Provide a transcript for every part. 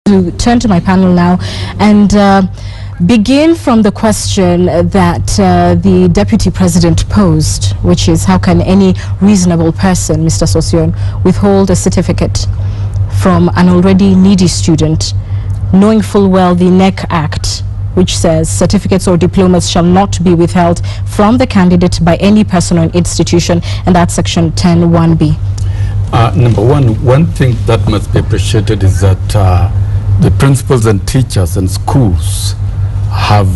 to turn to my panel now and begin from the question that the Deputy President posed, which is how can any reasonable person, Mr. Sosion, withhold a certificate from an already needy student, knowing full well the NEC Act, which says certificates or diplomas shall not be withheld from the candidate by any person or institution, and that's section 10(1)(b). Number one thing that must be appreciated is that the principals and teachers and schools have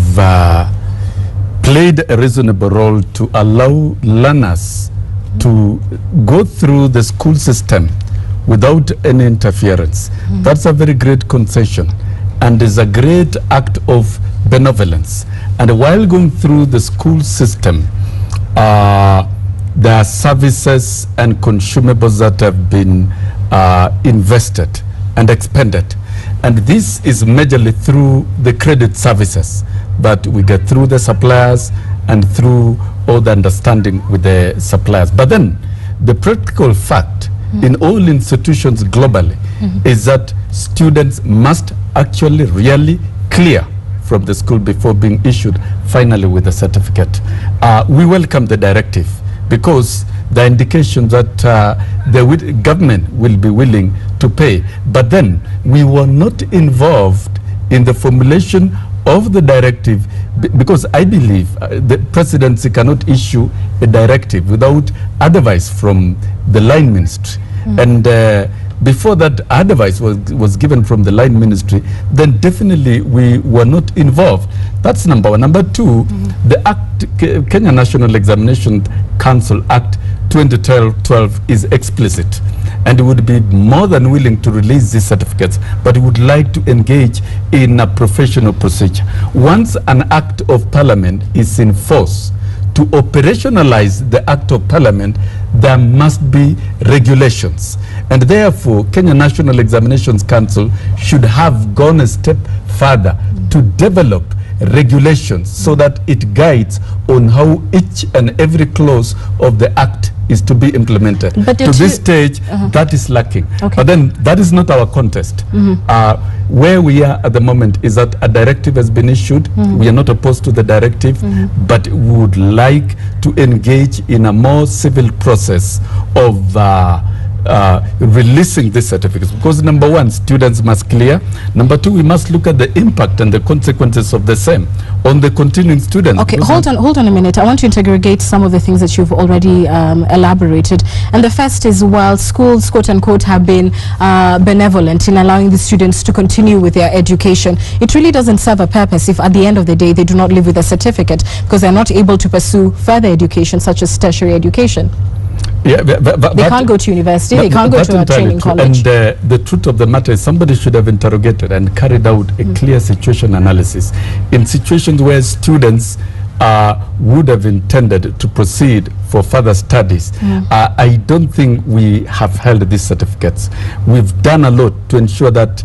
played a reasonable role to allow learners to go through the school system without any interference. That's a very great concession and is a great act of benevolence. And while going through the school system, there are services and consumables that have been invested and expended. And this is majorly through the credit services that we get through the suppliers and through all the understanding with the suppliers. But then the practical fact in all institutions globally is that students must actually really clear from the school before being issued finally with a certificate. We welcome the directive because the indication that the government will be willing to pay. But then we were not involved in the formulation of the directive because I believe the presidency cannot issue a directive without advice from the line ministry. And before that advice was given from the line ministry, then definitely we were not involved. That's number one. Number two, the Act, Kenya National Examination Council Act 2012 is explicit and would be more than willing to release these certificates, but would like to engage in a professional procedure. Once an act of parliament is in force, to operationalize the act of parliament, there must be regulations. And therefore, Kenya National Examinations Council should have gone a step further to develop regulations so that it guides on how each and every clause of the act is to be implemented. But to this stage, that is lacking. But then that is not our contest. Where we are at the moment is that a directive has been issued. We are not opposed to the directive, but we would like to engage in a more civil process of releasing these certificates, because number one, students must clear. Number two, we must look at the impact and the consequences of the same on the continuing students. Okay, hold on a minute. I want to interrogate some of the things that you've already elaborated. And the first is, while schools, quote unquote, have been benevolent in allowing the students to continue with their education, it really doesn't serve a purpose if at the end of the day they do not live with a certificate because they're not able to pursue further education such as tertiary education. Yeah, but they can't go to university, they can't go to a training college. And the truth of the matter is somebody should have interrogated and carried out a clear situation analysis. In situations where students would have intended to proceed for further studies, I don't think we have held these certificates. We've done a lot to ensure that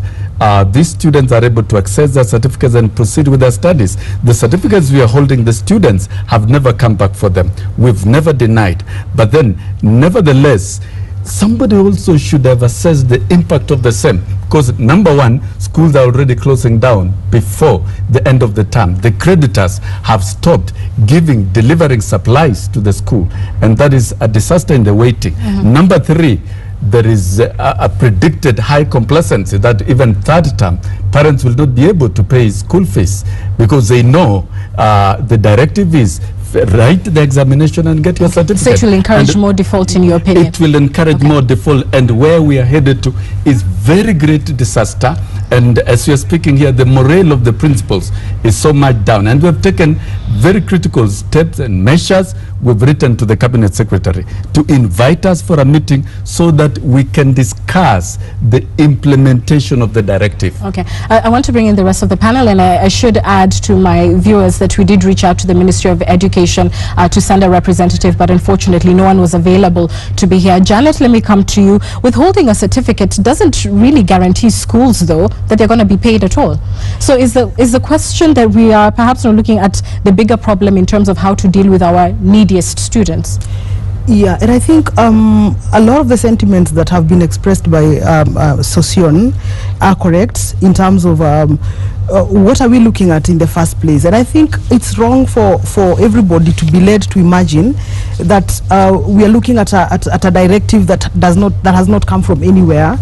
these students are able to access their certificates and proceed with their studies. The certificates we are holding, the students have never come back for them. We've never denied. But then, nevertheless, somebody also should have assessed the impact of the same. Because number one, schools are already closing down before the end of the term. The creditors have stopped delivering supplies to the school. And that is a disaster in the waiting. Number three, there is a predicted high complacency that even third term parents will not be able to pay school fees because they know the directive is write the examination and get your certificate. So it will encourage more default, in your opinion? It will encourage more default, and where we are headed to is very great disaster. And as we are speaking here, the morale of the principals is so much down, and we have taken very critical steps and measures. We've written to the cabinet secretary to invite us for a meeting so that we can discuss the implementation of the directive. Okay, I want to bring in the rest of the panel, and I should add to my viewers that we did reach out to the Ministry of Education to send a representative, but unfortunately no one was available to be here. Janet, let me come to you. Withholding a certificate doesn't really guarantee schools, though, that they're going to be paid at all. So is the question that we are perhaps not looking at the bigger problem in terms of how to deal with our neediest students? Yeah, and I think a lot of the sentiments that have been expressed by Sosion are correct in terms of what are we looking at in the first place. And I think it's wrong for everybody to be led to imagine that we are looking at a directive that has not come from anywhere.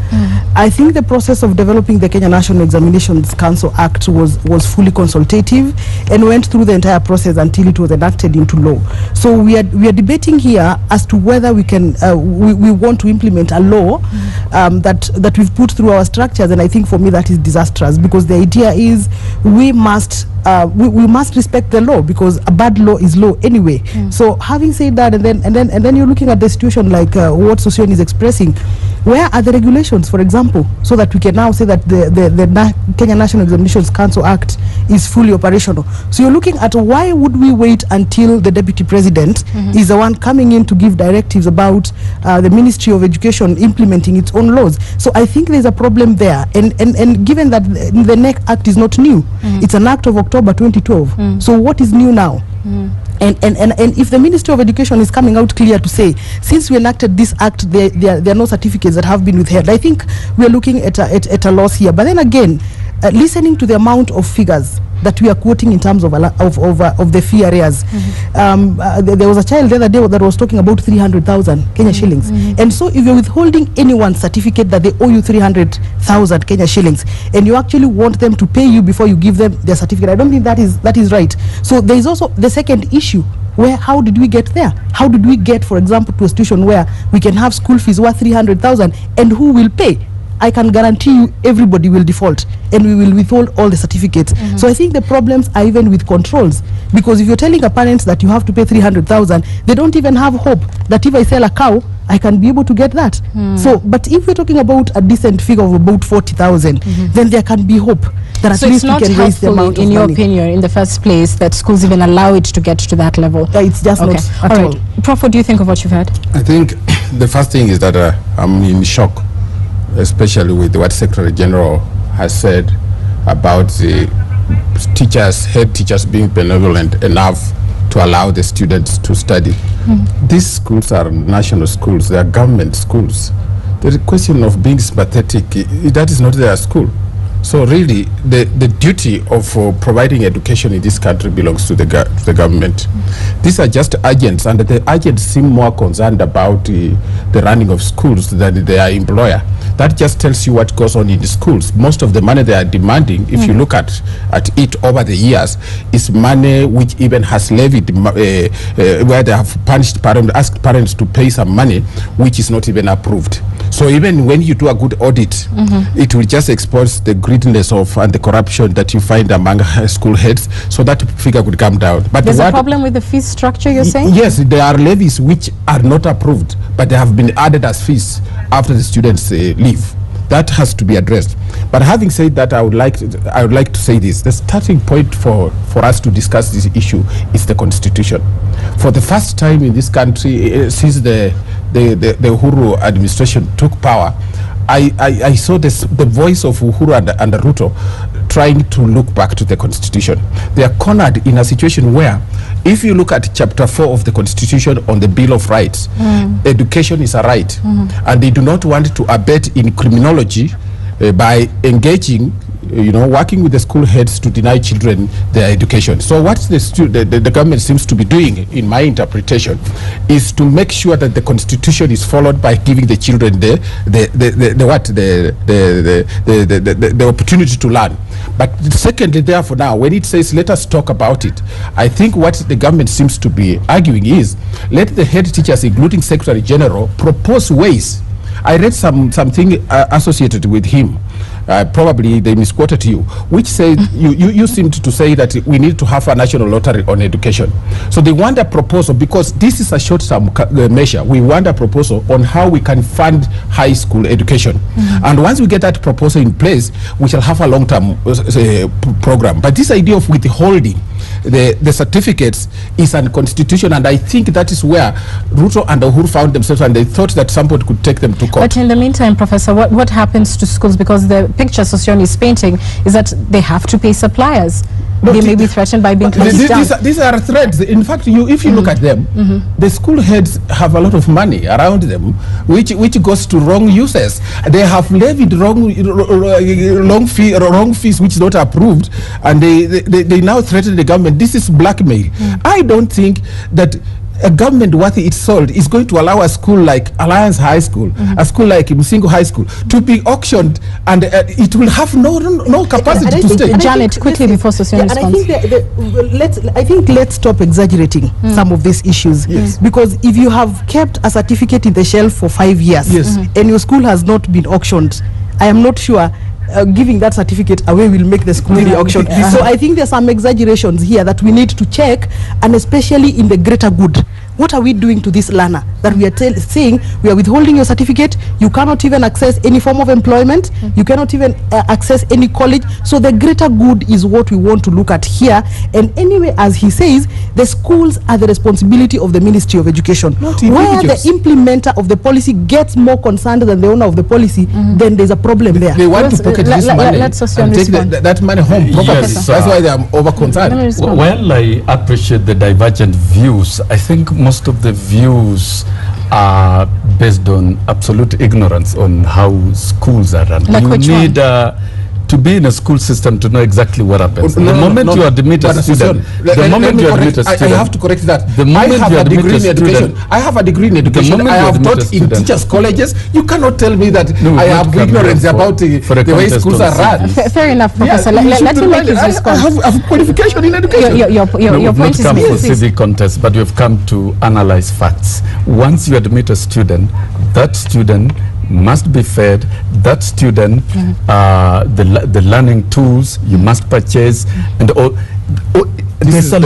I think the process of developing the Kenya National Examinations Council Act was fully consultative and went through the entire process until it was enacted into law. So we are debating here as to whether we can we want to implement a law that we've put through our structures, and I think for me that is disastrous, because the idea is we must respect the law, because a bad law is law anyway. So having said that, and then you're looking at the situation like what Sosion is expressing. Where are the regulations, for example, so that we can now say that the Kenya National Examinations Council Act is fully operational? So you're looking at why would we wait until the Deputy President is the one coming in to give directives about the Ministry of Education implementing its own laws? So I think there's a problem there, and given that the NEC Act is not new, it's an act of October 2012. So what is new now? And if the Ministry of Education is coming out clear to say, since we enacted this act, there are no certificates that have been withheld, I think we are looking at a loss here. But then again, listening to the amount of figures that we are quoting in terms of the fee areas, there was a child the other day that was talking about 300,000 Kenya shillings. And so if you're withholding anyone's certificate that they owe you 300,000 Kenya shillings, and you actually want them to pay you before you give them their certificate, I don't think that is right. So there is also the second issue, where how did we get there? How did we get, for example, to a situation where we can have school fees worth 300,000, and who will pay? I can guarantee you everybody will default, and we will withhold all the certificates. So I think the problems are even with controls, because if you're telling a parent that you have to pay 300,000, they don't even have hope that if I sell a cow, I can be able to get that. So, but if we're talking about a decent figure of about 40,000, then there can be hope that at least we can raise the amount of money. In your opinion, in the first place, that schools even allow it to get to that level? It's just not at all. Prof, what do you think of what you've heard? I think the first thing is that I'm in shock, especially with what Secretary General has said about the teachers, head teachers being benevolent enough to allow the students to study. These schools are national schools, they are government schools. The question of being sympathetic, that is not their school. So really, the duty of providing education in this country belongs to the government. These are just agents, and the agents seem more concerned about the running of schools than their employer. That just tells you what goes on in the schools. Most of the money they are demanding, if you look at it over the years, is money which even has levied, where they have punished parents, asked parents to pay some money, which is not even approved. So even when you do a good audit, it will just expose the greediness of and the corruption that you find among school heads, so that figure could come down. But there's a problem with the fee structure, you're saying? Yes, there are levies which are not approved, but they have been added as fees after the students leave. That has to be addressed. But having said that, I would like to say this: the starting point for us to discuss this issue is the Constitution. For the first time in this country, since the Uhuru administration took power, I saw the voice of Uhuru and Ruto trying to look back to the Constitution. They are cornered in a situation where, if you look at Chapter 4 of the Constitution on the Bill of Rights, education is a right, and they do not want to abet in criminology by engaging, working with the school heads to deny children their education. So what the government seems to be doing, in my interpretation, is to make sure that the Constitution is followed by giving the children the opportunity to learn. But secondly, therefore, now when it says let us talk about it, I think what the government seems to be arguing is let the head teachers, including Secretary General, propose ways. I read something associated with him. Probably they misquoted you, which said you seemed to say that we need to have a national lottery on education. So they want a proposal, because this is a short-term measure. We want a proposal on how we can fund high school education. And once we get that proposal in place, we shall have a long-term program. But this idea of withholding the certificates is unconstitutional, and I think that is where Ruto and Uhuru found themselves, and they thought that somebody could take them to court. But in the meantime, Professor, what happens to schools? Because the picture Sosion is painting is that they have to pay suppliers. they may be threatened by being closed down. These are threats. In fact, if you look at them, the school heads have a lot of money around them, which goes to wrong uses. They have levied wrong fees which not approved, and they now threaten the government. This is blackmail. I don't think that a government worth its salt is going to allow a school like Alliance High School, a school like Msingo High School, to be auctioned, and it will have no capacity to stay. Janet, quickly before Sosion responds. I think let's stop exaggerating some of these issues. Because if you have kept a certificate in the shelf for 5 years and your school has not been auctioned, I am not sure giving that certificate away will make the school be auctioned. So I think there's some exaggerations here that we need to check, and especially in the greater good. What are we doing to this learner that we are saying we are withholding your certificate? You cannot even access any form of employment. You cannot even access any college. So the greater good is what we want to look at here. And anyway, as he says, the schools are the responsibility of the Ministry of Education. Where the implementer of the policy gets more concerned than the owner of the policy, then there's a problem there. They want to pocket this money and take that money home properly. Yes, that's why they are over concerned. Well, I appreciate the divergent views. I think most of the views are based on absolute ignorance on how schools are run. Like you need to be in a school system to know exactly what happens. The moment you admit a student, I have to correct that. The moment I have you a admit degree a in student, education. I have a degree in education. I have taught in teachers' colleges. You cannot tell me that I have ignorance about the way schools are run. Fair enough, Professor. Let me make his response. I have qualification in education. Your point is come made. for civic contest, but we've come to analyze facts. Once you admit a student, that student must be fed, that student, the learning tools you must purchase, and there's a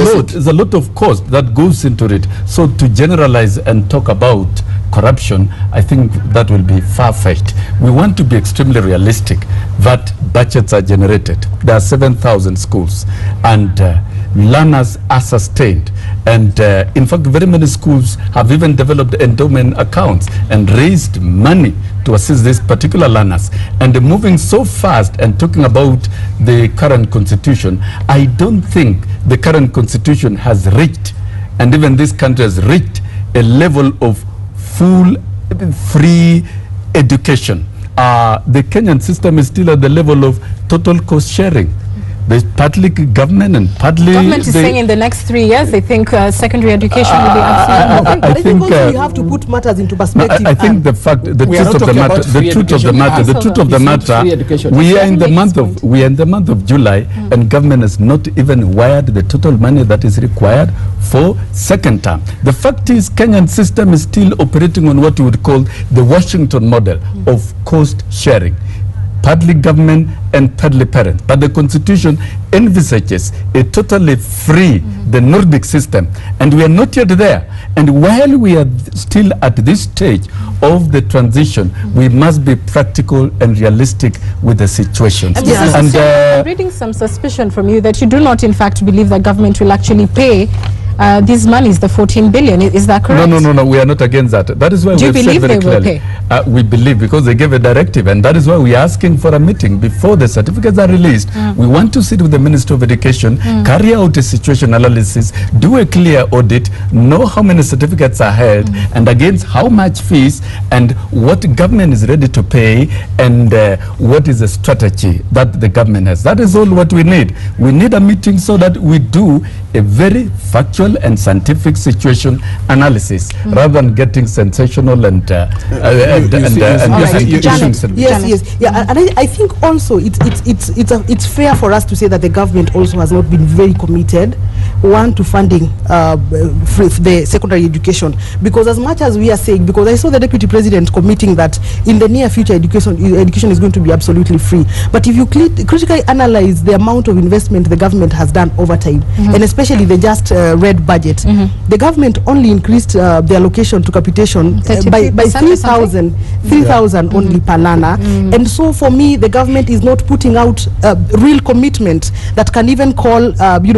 lot of cost that goes into it. So to generalize and talk about corruption, I think that will be far-fetched. We want to be extremely realistic that budgets are generated. There are 7,000 schools, and learners are sustained. And in fact, very many schools have even developed endowment accounts and raised money to assist these particular learners. And moving so fast and talking about the current constitution, I don't think the current constitution has reached, and even this country has reached, a level of full free education. The Kenyan system is still at the level of total cost sharing. There's partly government and partly... Government is saying in the next 3 years they think secondary education will be absolutely... I think also we have to put matters into perspective. I think the fact, the truth of the matter, we are in the month of July, and government has not even wired the total money that is required for second term. The fact is, Kenyan system is still operating on what you would call the Washington model of cost sharing. Partly government and partly parents. But the constitution envisages a totally free, the Nordic system. And we are not yet there. And while we are still at this stage of the transition, we must be practical and realistic with the situations. And I'm reading some suspicion from you that you do not in fact believe that government will actually pay these monies, the 14 billion. Is that correct? No, we are not against that. That is why we said very clearly. We believe, because they gave a directive, and that is why we are asking for a meeting before the certificates are released. We want to sit with the Minister of Education, carry out a situation analysis, do a clear audit, know how many certificates are held, and against how much fees, and what government is ready to pay, and what is the strategy that the government has. That is all what we need. We need a meeting so that we do a very factual and scientific situation analysis, rather than getting sensational and I think also it's fair for us to say that the government also has not been very committed to funding the secondary education, because as much as we are saying, because I saw the Deputy President committing that in the near future education is going to be absolutely free, but if you critically analyze the amount of investment the government has done over time, and especially the just read budget, the government only increased the allocation to capitation by 3,000 only per learner. And so for me, the government is not putting out real commitment that can even call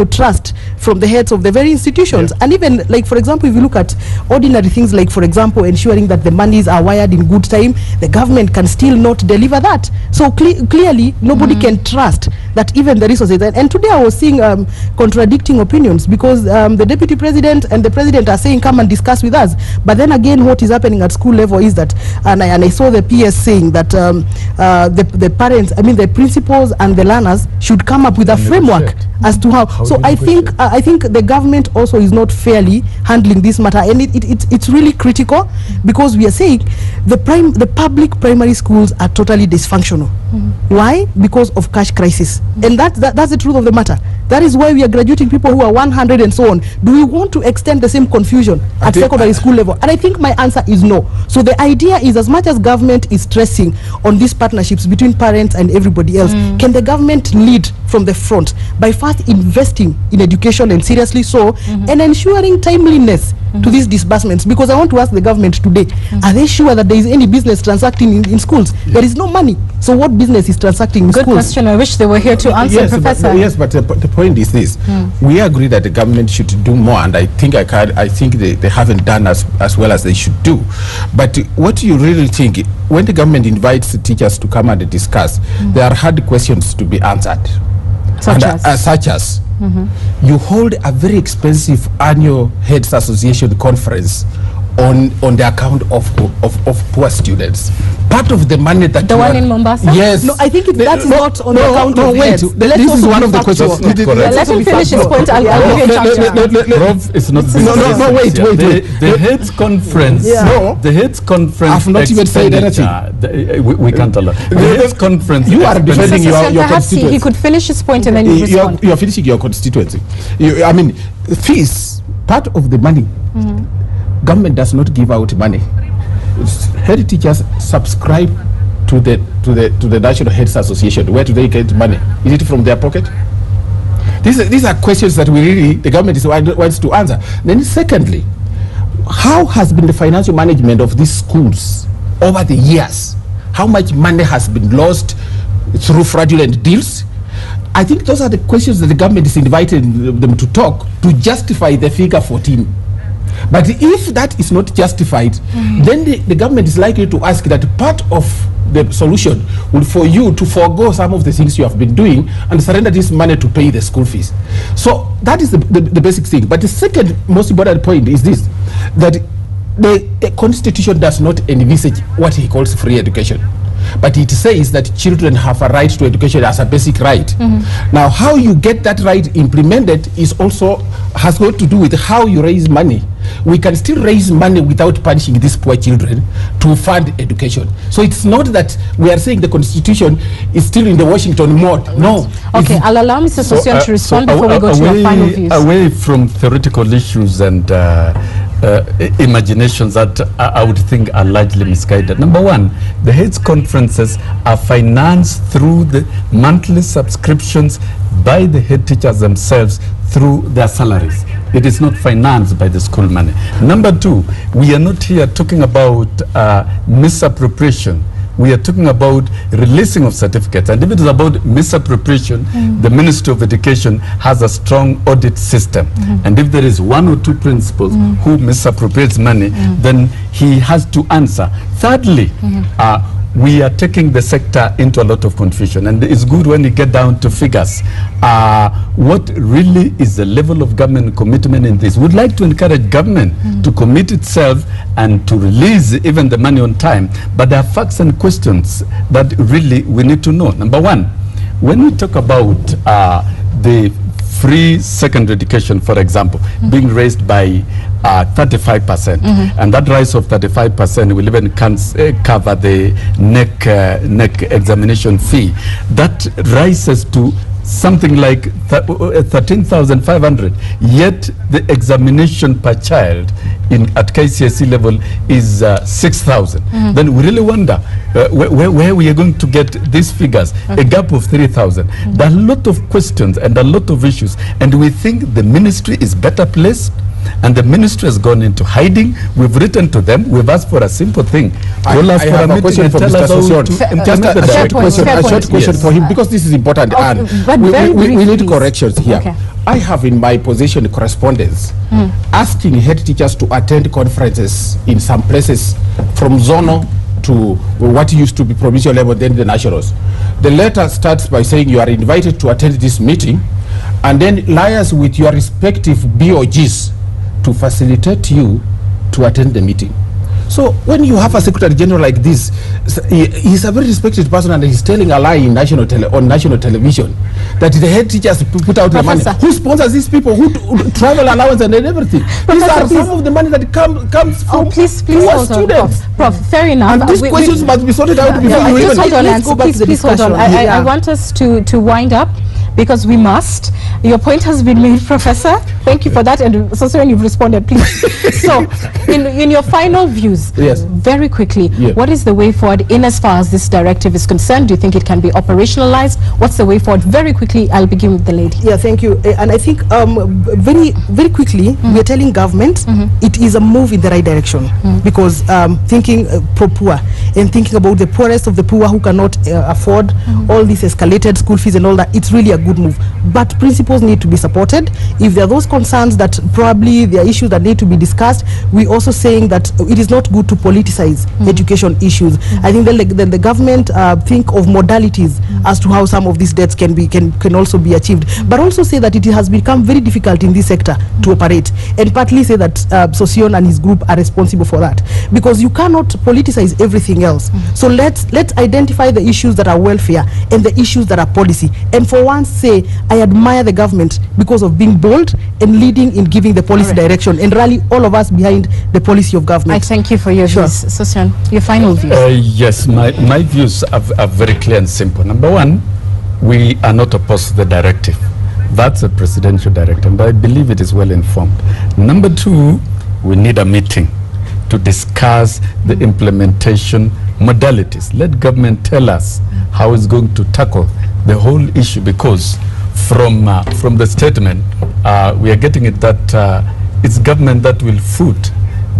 trust from the heads of the very institutions. And even, like, for example, if you look at ordinary things like, for example, ensuring that the monies are wired in good time, the government can still not deliver that. So clearly nobody can trust that even the resources, and today I was seeing contradicting opinions, because the deputy president and the president are saying come and discuss with us, but then again what is happening at school level is that, and I saw the PS saying that the parents, I mean the principals and the learners should come up with a framework as to how so I think the government also is not fairly handling this matter, and it's really critical, because we are saying the public primary schools are totally dysfunctional. Why? Because of cash crisis, and that's the truth of the matter. That is why we are graduating people who are 100 and so on. Do we want to extend the same confusion at secondary school level? And I think my answer is no. So the idea is, as much as government is stressing on these partnerships between parents and everybody else, can the government lead from the front by first investing in education, and seriously so, and ensuring timeliness to these disbursements? Because I want to ask the government today, are they sure that there is any business transacting in schools? There is no money. So what business is transacting in schools? Good question. I wish they were here to answer, Professor. But the point is this. We agree that the government should do more, and I think they haven't done as well as they should do. But what do you really think, when the government invites the teachers to come and discuss, there are hard questions to be answered. Such as you hold a very expensive annual Heads Association conference on the account of poor students. Part of the money that the one in Mombasa? Yes. No, I think that's not on the account of wait. This is one of the questions. Let him finish his point. I'll give you a chance. It's not. No, wait. The Heads Conference. No. The Heads Conference. I've not even said anything. We can't allow. The Heads Conference. You are defending your perhaps constituency. he could finish his point and then you respond. You are finishing your constituency. I mean, fees, part of the money. Government does not give out money. Head teachers subscribe to the National Heads Association. Where do they get money? Is it from their pocket? These are questions that the government wants to answer. Then secondly, how has been the financial management of these schools over the years? How much money has been lost through fraudulent deals? I think those are the questions that the government is inviting them to talk to justify the figure 14. But if that is not justified, then the government is likely to ask that part of the solution will for you to forego some of the things you have been doing and surrender this money to pay the school fees. So that is the basic thing. But the second most important point is this, that the Constitution does not envisage what he calls free education. But it says that children have a right to education as a basic right. Now, how you get that right implemented has got to do with how you raise money. We can still raise money without punishing these poor children to fund education. So it's not that we are saying the Constitution is still in the Washington mode. No. Okay, I'll allow Mr. Sosyan to respond before we go to your final views. Away from theoretical issues and imaginations that I would think are largely misguided. Number one, the Heads Conferences are financed through the monthly subscriptions by the head teachers themselves through their salaries. It is not financed by the school money. Number two, we are not here talking about misappropriation. We are talking about releasing of certificates. And if it is about misappropriation, the Ministry of Education has a strong audit system. And if there is one or two principals who misappropriates money, then he has to answer. Thirdly, we are taking the sector into a lot of confusion, and it's good when you get down to figures. What really is the level of government commitment in this? We'd like to encourage government to commit itself and to release even the money on time, but there are facts and questions that really we need to know. Number one, when we talk about the free secondary education, for example, being raised by 35%, and that rise of 35% will even cover the NEC examination fee. That rises to something like 13,500, yet the examination per child at KCSE level is 6,000. Then we really wonder where we are going to get these figures, a gap of 3,000. There are a lot of questions and a lot of issues, and we think the ministry is better placed, and the ministry has gone into hiding. We've written to them. We've asked for a simple thing. I have a question for Mr. Sosyan. Just a short question for him, because this is important, and we need corrections here. Okay. I have in my possession correspondence asking head teachers to attend conferences in some places from zonal to what used to be provincial level, then the nationals. The letter starts by saying you are invited to attend this meeting, and then liaise with your respective BOGs to facilitate you to attend the meeting. So when you have a Secretary General like this, he's a very respected person, and he's telling a lie on national television that the head teachers put out the money. Who sponsors these people? Who travel allowance and everything? These are some of the money that comes from please poor hold students. on, Prof. Fair enough. And these questions must be sorted out before you even. Please hold on. I want us to wind up, because we must. Your point has been made, Professor. Thank you for that, and so you've responded, please. So, in your final views, yes, very quickly, what is the way forward in as far as this directive is concerned? Do you think it can be operationalized? What's the way forward? Very quickly, I'll begin with the lady. Yeah, thank you. And I think very quickly, we are telling government it is a move in the right direction, because thinking pro-poor and thinking about the poorest of the poor who cannot afford all these escalated school fees and all that, it's really a good move. But principals need to be supported. If there are those concerns that probably there are issues that need to be discussed, we also saying that it is not good to politicize education issues. I think then the government think of modalities as to how some of these debts can also be achieved, but also say that it has become very difficult in this sector to operate, and partly say that Sosion and his group are responsible for that, because you cannot politicize everything else. So let's identify the issues that are welfare and the issues that are policy, and for once say I admire the government because of being bold and leading in giving the policy direction, and rally all of us behind the policy of government. I thank you for your views. Sosion, your final views. Yes, my views are very clear and simple. Number one, we are not opposed to the directive. That's a presidential directive, and I believe it is well informed. Number two, we need a meeting to discuss the implementation modalities. Let government tell us how it's going to tackle the whole issue, because from the statement, we are getting it that it's government that will foot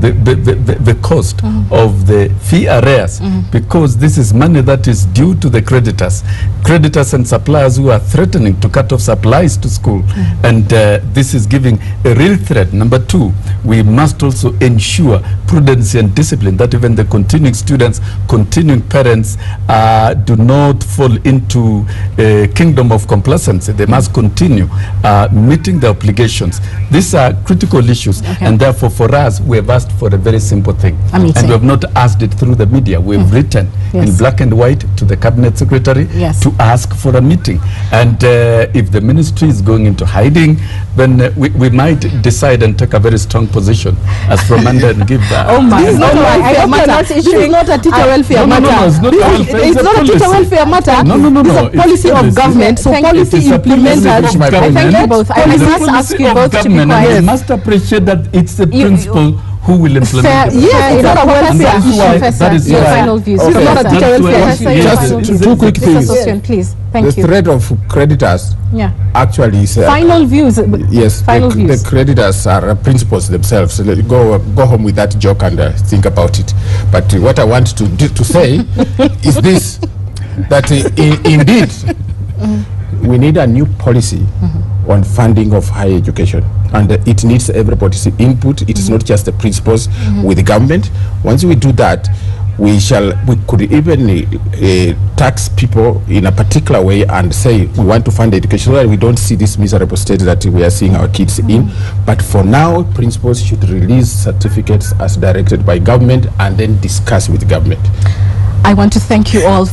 the cost of the fee arrears, because this is money that is due to the creditors and suppliers who are threatening to cut off supplies to school, and this is giving a real threat. Number two, we must also ensure prudence and discipline, that even the continuing students, continuing parents do not fall into a kingdom of complacency. They must continue meeting the obligations. These are critical issues, and therefore for us, we have asked for a very simple thing, and we have not asked it through the media. We've written in black and white to the cabinet secretary to ask for a meeting, and if the ministry is going into hiding, then we might decide and take a very strong position as from under and give that. Oh my! This is not a teacher welfare matter. It's not a teacher welfare matter. No. It's a policy of government. So policy implementers. Thank you both. I must ask you both to be quiet. I must appreciate that it's the principal who will implement it. Yes, it's not a welfare issue. That is your final views. This is not a teacher welfare. Just two quick things. Please, thank you. The threat of creditors actually is final views. Yes, final views. The creditors are principals themselves. So go home with that joke and think about it. But what I want to say is this: that indeed we need a new policy on funding of higher education, and it needs everybody's input. It is not just the principals with the government. Once we do that, we could even tax people in a particular way and say we want to fund education, so that we don't see this miserable state that we are seeing our kids in. But for now, principals should release certificates as directed by government and then discuss with the government. I want to thank you all